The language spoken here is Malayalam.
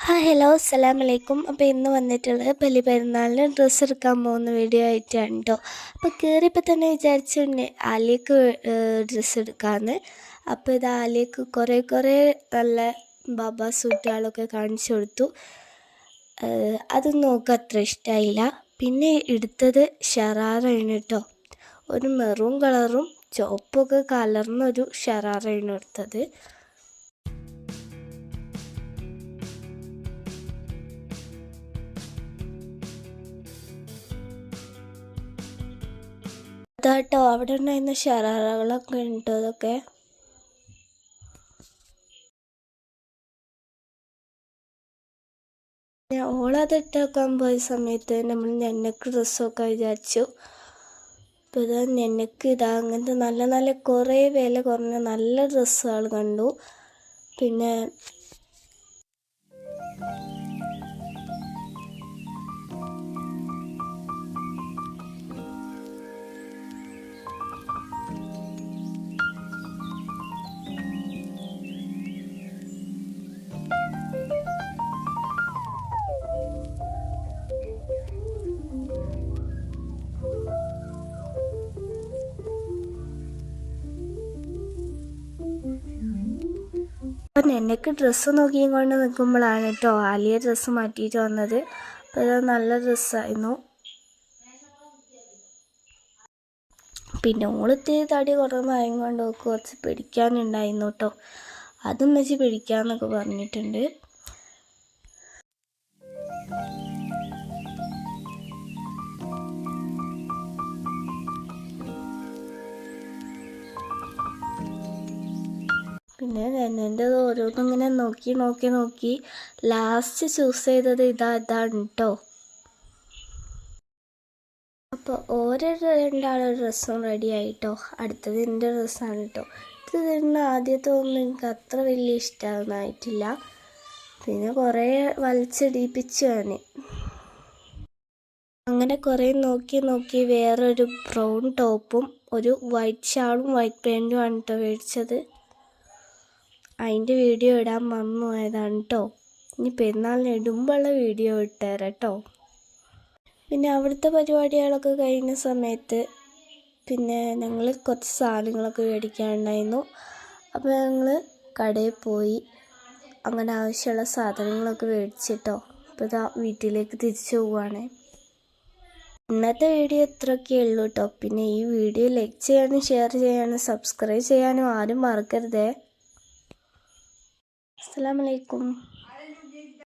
ഹലോ അസ്സലാമലൈക്കും. അപ്പോൾ ഇന്ന് വന്നിട്ടുള്ളത് ബലിപെരുന്നാളിന് ഡ്രസ്സ് എടുക്കാൻ പോകുന്ന വീഡിയോ ആയിട്ടാണ് കേട്ടോ. അപ്പോൾ കയറിയപ്പോൾ തന്നെ വിചാരിച്ചു ആലിയക്ക് ഡ്രസ്സ് എടുക്കാമെന്ന്. അപ്പോൾ ഇത് ആലിയക്ക് കുറേ നല്ല ബാബാ സൂട്ടുകളൊക്കെ കാണിച്ചു കൊടുത്തു. അതൊന്നും നോക്ക് അത്ര ഇഷ്ടമായില്ല. പിന്നെ എടുത്തത് ഷറാറയാണ് കേട്ടോ. ഒരു മെറൂൺ കളറും ചുവപ്പൊക്കെ കലർന്നൊരു ഷറാറയാണ് എടുത്തത്. അതാട്ടോ അവിടെ ഉണ്ടായിരുന്ന ഷറാറകളൊക്കെ ഉണ്ട്. അതൊക്കെ ഓളത് ഇട്ടാക്കാൻ പോയ സമയത്ത് നമ്മൾ നെന്നക്ക് ഡ്രസ്സൊക്കെ വിചാരിച്ചു. അപ്പോൾ ഇതാ നെന്നക്ക് അങ്ങനത്തെ നല്ല കുറേ വില കുറഞ്ഞ നല്ല ഡ്രസ്സുകൾ കണ്ടു. പിന്നെ അപ്പം നെന്നക്ക് ഡ്രസ്സ് നോക്കിയും കൊണ്ട് നിൽക്കുമ്പോഴാണ് കേട്ടോ ആലിയ ഡ്രസ്സ് മാറ്റിയിട്ട് വന്നത്. അപ്പോൾ അത് നല്ല ഡ്രസ്സായിരുന്നു. പിന്നെ ഓളത്തിരി തടി കുറവായത് കൊണ്ട് കുറച്ച് പിടിക്കാനുണ്ടായിരുന്നു കേട്ടോ. അതും വെച്ച് പിടിക്കാമെന്നൊക്കെ പറഞ്ഞിട്ടുണ്ട്. പിന്നെ എൻ്റെ ഓരോന്നും ഇങ്ങനെ നോക്കി ലാസ്റ്റ് ചൂസ് ചെയ്തത് ഇതാണ് കേട്ടോ. അപ്പോൾ ഓരോ രണ്ടാളുടെ ഡ്രസ്സും റെഡി ആയിട്ടോ. അടുത്തത് എൻ്റെ ഡ്രസ്സാണ് കേട്ടോ. ഇത് തന്നെ ആദ്യത്തെ ഒന്നും എനിക്ക് അത്ര വലിയ ഇഷ്ടമായിട്ടില്ല. പിന്നെ കുറേ വലിച്ചിടിപ്പിച്ചു ഞാൻ. അങ്ങനെ കുറേ നോക്കി വേറൊരു ബ്രൗൺ ടോപ്പും ഒരു വൈറ്റ് ഷാളും വൈറ്റ് പാൻറ്റുമാണ് കേട്ടോ മേടിച്ചത്. അതിൻ്റെ വീഡിയോ ഇടാൻ മറന്നു പോയതാണ് കേട്ടോ. ഇനി പെരുന്നാളിന് ഇടുമ്പോഴുള്ള വീഡിയോ ഇട്ടുതരാം കേട്ടോ. പിന്നെ അവിടുത്തെ പരിപാടികളൊക്കെ കഴിഞ്ഞ സമയത്ത് പിന്നെ ഞങ്ങൾ കുറച്ച് സാധനങ്ങളൊക്കെ മേടിക്കാനുണ്ടായിരുന്നു. അപ്പോൾ ഞങ്ങൾ കടയിൽ പോയി അങ്ങനെ ആവശ്യമുള്ള സാധനങ്ങളൊക്കെ മേടിച്ചിട്ടോ. അപ്പോൾ ഇതാ വീട്ടിലേക്ക് തിരിച്ചു പോവുകയാണ്. ഇന്നത്തെ വീഡിയോ ഇത്രയൊക്കെ ഉള്ളൂ കേട്ടോ. പിന്നെ ഈ വീഡിയോ ലൈക്ക് ചെയ്യാനും ഷെയർ ചെയ്യാനും സബ്സ്ക്രൈബ് ചെയ്യാനും ആരും മറക്കരുതേ. അസ്സലാമു അലൈക്കും.